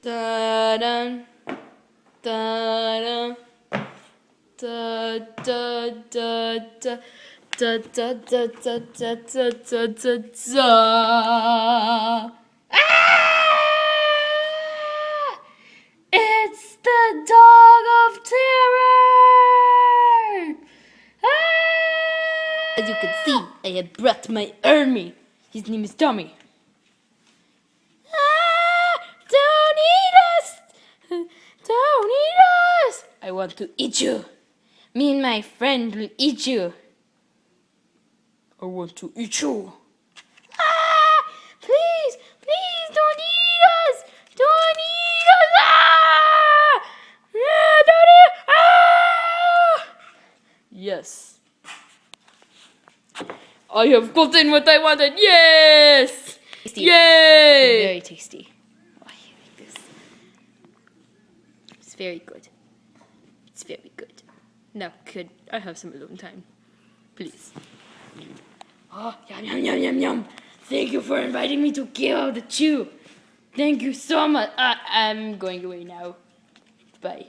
Da-dun, da-dun, da-da-da-da, da-da-da-da-da-da-da-da. Ah! It's the dog of terror! Ah! As you can see, I have brought my army. His name is Tommy. Don't eat us! Don't eat us! I want to eat you. Me and my friend will eat you. I want to eat you. Ah! Please, please don't eat us! Don't eat us! Ah! Don't eat! Ah! Yes. I have gotten what I wanted. Yes! Tasty. Yay! Very tasty. Oh, I like this. It's very good. It's very good. Now, could I have some alone time? Please. Oh, yum, yum, yum, yum, yum. Thank you for inviting me to give out the chew. Thank you so much. I'm going away now. Bye.